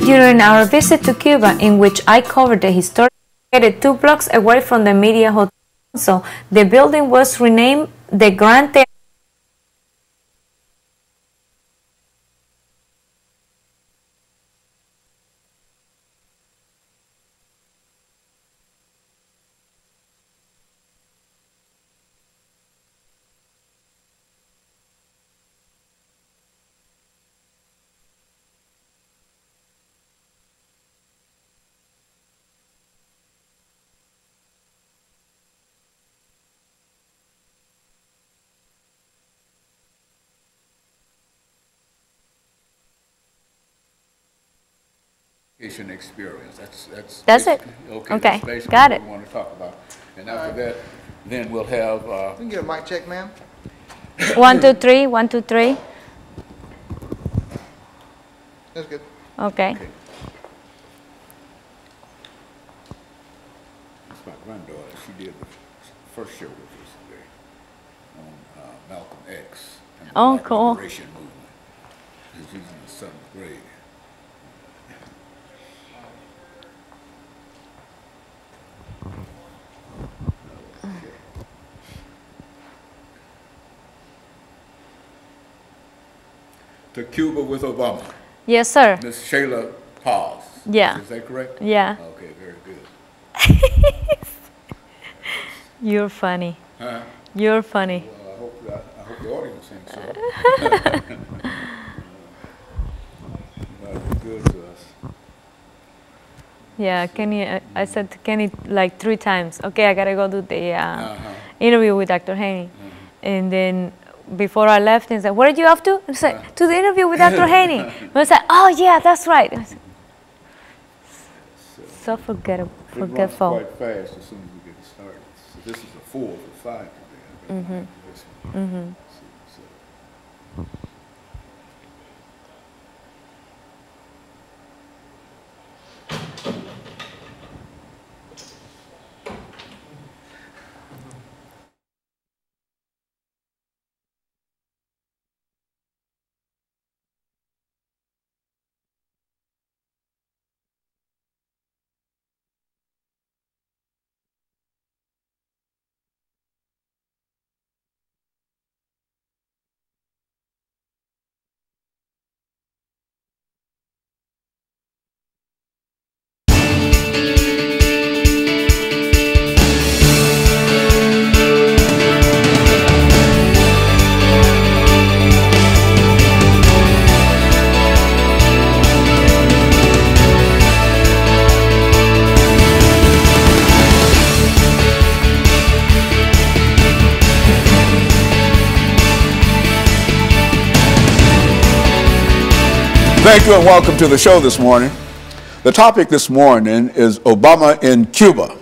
During our visit to Cuba, in which I covered the historic, 2 blocks away from the Media Hotel, so the building was renamed the Grand Theater. Experience. That's it. Okay. That's Got it. What we want to talk about, and after that, then we'll have. You can get a mic check, ma'am. 1, 2, 3. 1, 2, 3. That's good. Okay. It's my granddaughter. She did the first show with us today on Malcolm X and the Oh, Black cool. Liberation Movement. She's in the 7th grade. To Cuba with Obama. Yes, sir. Miss Shayla Paz. Yeah. Is that correct? Yeah. Okay, very good. You're funny. Huh? You're funny. Well, I hope the audience thinks so. Good to us. Yeah, Kenny, I said to Kenny like 3 times, okay, I gotta go do the interview with Dr. Haney. And then before I left, he said, where did you off to? I said, to the interview with Dr. Haney. And I said, oh yeah, that's right. Said, so forgetful. It runs quite fast as soon as we get started. So this is a 4 for 5 today. Thank you and welcome to the show this morning. The topic this morning is Obama in Cuba.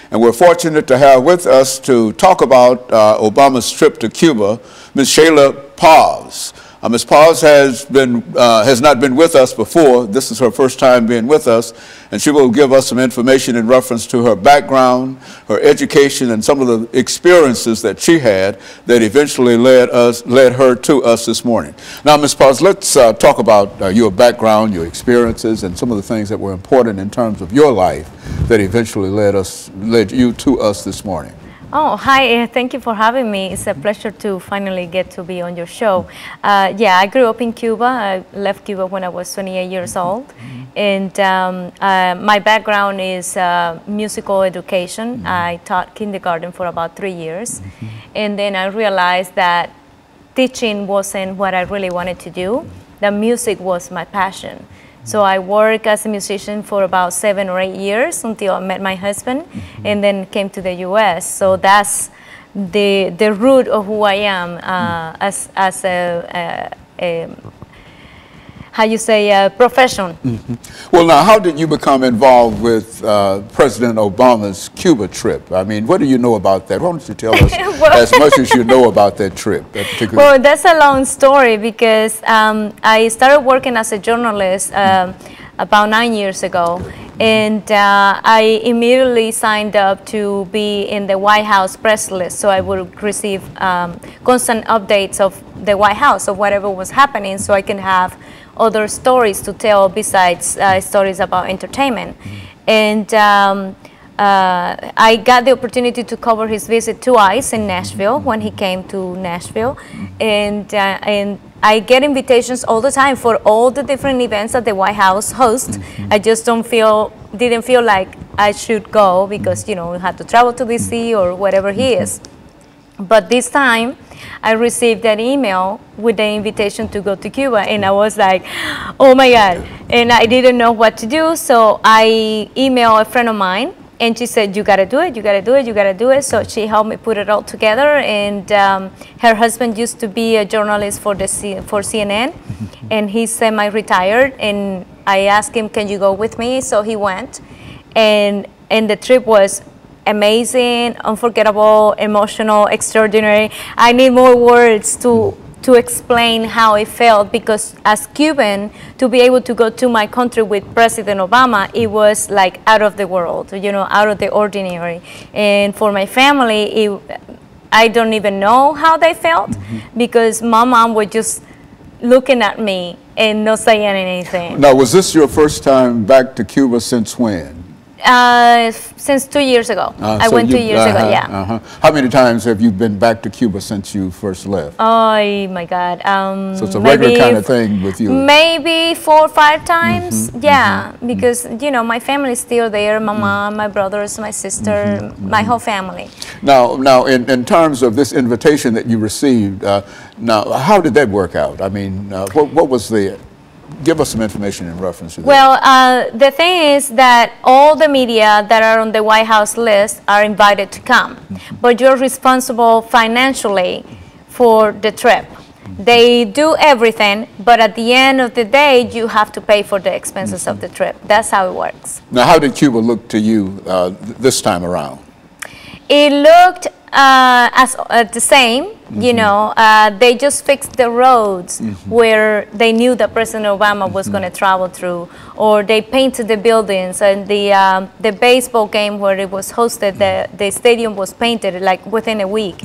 And we're fortunate to have with us to talk about Obama's trip to Cuba, Ms. Shayla Paz. Ms. Paz has not been with us before. This is her first time being with us, and she will give us some information in reference to her background, her education, and some of the experiences that she had that eventually led her to us this morning. Now, Ms. Paz, let's talk about your background, your experiences, and some of the things that were important in terms of your life that eventually led you to us this morning. Oh, hi, thank you for having me. It's a pleasure to finally get to be on your show. Yeah, I grew up in Cuba. I left Cuba when I was 28 years old. And my background is musical education. I taught kindergarten for about 3 years. And then I realized that teaching wasn't what I really wanted to do. The music was my passion. So I worked as a musician for about 7 or 8 years until I met my husband and then came to the U.S. So that's the root of who I am as a how you say, profession. Well, now, how did you become involved with President Obama's Cuba trip? I mean, what do you know about that? Why don't you tell us as much as you know about that trip? Well, that's a long story because I started working as a journalist about 9 years ago. And I immediately signed up to be in the White House press list, so I would receive constant updates of the White House, of whatever was happening, so I can have other stories to tell besides stories about entertainment. And I got the opportunity to cover his visit twice in Nashville when he came to Nashville, and I get invitations all the time for all the different events that the White House hosts. I just didn't feel like I should go because, you know, we had to travel to DC or wherever he is. But this time, I received an email with the invitation to go to Cuba, and I was like, oh my God. And I didn't know what to do, so I emailed a friend of mine, and she said, you gotta do it, you gotta do it, you gotta do it. So she helped me put it all together, and her husband used to be a journalist for CNN, and he's semi-retired, and I asked him, can you go with me? So he went, and the trip was amazing, unforgettable, emotional, extraordinary. I need more words to explain how it felt, because as Cuban, to be able to go to my country with President Obama, it was like out of the world, you know, out of the ordinary. And for my family, I don't even know how they felt, because my mom was just looking at me and not saying anything. Now, was this your first time back to Cuba since when? Since 2 years ago. I went 2 years ago, yeah. How many times have you been back to Cuba since you first left? Oh my God. So it's a regular kind of thing with you? Maybe 4 or 5 times, yeah. Because, you know, my family is still there. My mom, my brothers, my sister, my whole family. Now, in terms of this invitation that you received, now, how did that work out? I mean, what was the... Give us some information in reference to that. Well, the thing is that all the media that are on the White House list are invited to come, but you're responsible financially for the trip. They do everything, but at the end of the day, you have to pay for the expenses of the trip. That's how it works. Now, how did Cuba look to you this time around? It looked as the same, you know. They just fixed the roads where they knew that President Obama was going to travel through, or they painted the buildings, and the baseball game where it was hosted, the stadium was painted like within a week.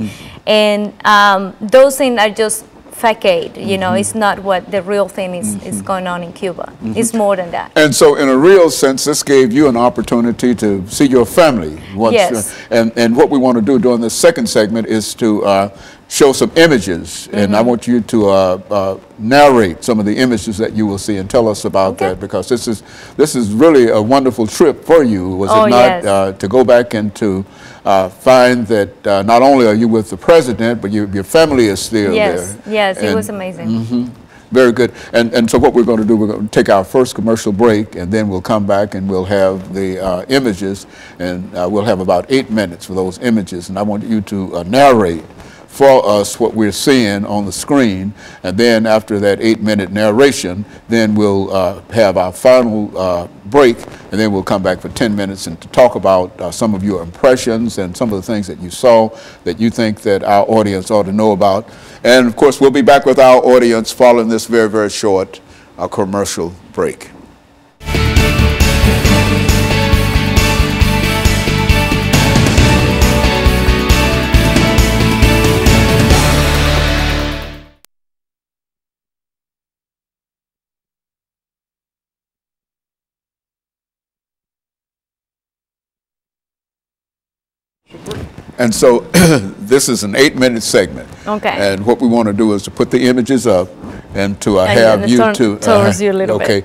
And those things are just facade, you know. It's not what the real thing is going on in Cuba. It's more than that. And so in a real sense, this gave you an opportunity to see your family. Yes. And what we want to do during this second segment is to show some images, and I want you to narrate some of the images that you will see and tell us about that, because this is really a wonderful trip for you, was it not? Yes. To go back and to find that not only are you with the president, but your family is still there. Yes, it was amazing. Very good. And so what we're going to do, we're going to take our first commercial break, and then we'll come back and we'll have the images, and we'll have about 8 minutes for those images, and I want you to narrate for us what we're seeing on the screen, and then after that 8-minute narration, then we'll have our final break, and then we'll come back for 10 minutes and to talk about some of your impressions and some of the things that you saw that you think that our audience ought to know about. And of course, we'll be back with our audience following this very, very short commercial break. And so this is an 8-minute segment. Okay. And what we want to do is to put the images up and to have you to towards you a little bit.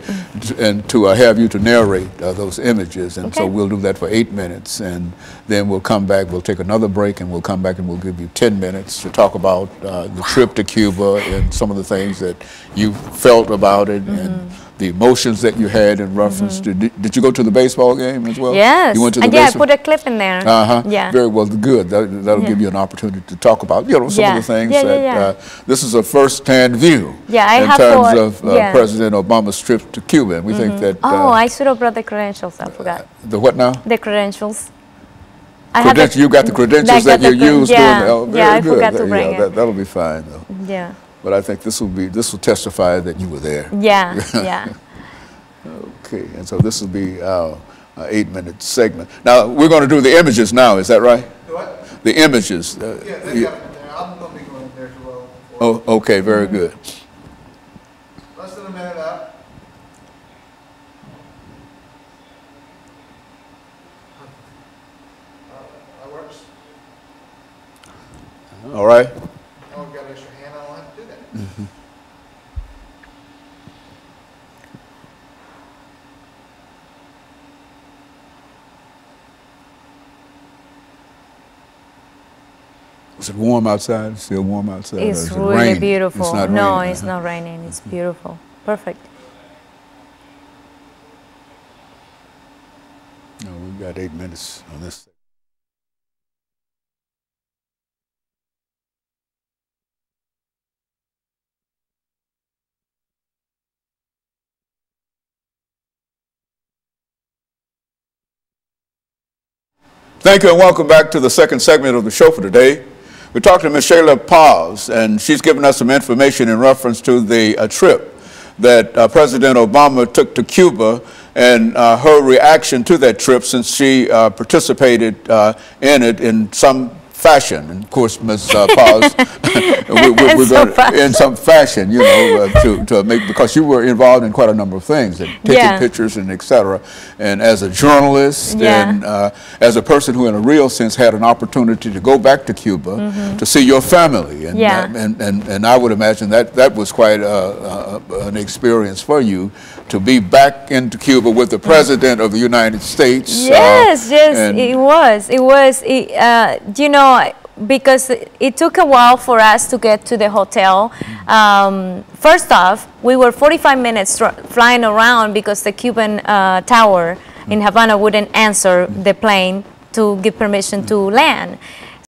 And to have you to narrate those images. And so we'll do that for 8 minutes, and then we'll come back. We'll take another break, and we'll come back and we'll give you 10 minutes to talk about the trip to Cuba and some of the things that you felt about it and the emotions that you had in reference to. Did you go to the baseball game as well? Yes. You went to the I put a clip in there. Yeah. Very well. Good. That'll give you an opportunity to talk about, you know, some of the things that this is a first-hand view. Yeah, in terms of President Obama's trip to Cuba. And we think that. I should have brought the credentials. I forgot. The what now? The credentials. You got the credentials that you used during the. Oh, very I good. forgot to bring it. That'll be fine though. Yeah. But I think this will testify that you were there. Yeah. Yeah. Okay, and so this will be our 8-minute segment. Now we're going to do the images now. Is that right? What? The images. Yeah, they got it there. I'm going to be going there as well. Oh, okay, very good. Less than a minute out. All right. Oh, you got to raise your hand. I don't have to do that. Mm-hmm. Is it warm outside? It's still warm outside? It's it really raining? beautiful. It's not no, raining. it's not raining. It's beautiful. Perfect. No, we've got 8 minutes on this. Thank you and welcome back to the second segment of the show for today. We're talking to Ms. Shayla SPaz, and she's given us some information in reference to the trip that President Obama took to Cuba and her reaction to that trip since she participated in it in some fashion. And of course, Ms. Paz, we're going in some fashion, you know, to make, because you were involved in quite a number of things, and taking pictures and et cetera. And as a journalist and as a person who in a real sense had an opportunity to go back to Cuba to see your family. And, and I would imagine that that was quite an experience for you to be back into Cuba with the President of the United States. Yes, it was. It was, you know, because it took a while for us to get to the hotel. First off, we were 45 minutes flying around because the Cuban tower in Havana wouldn't answer the plane to give permission to land.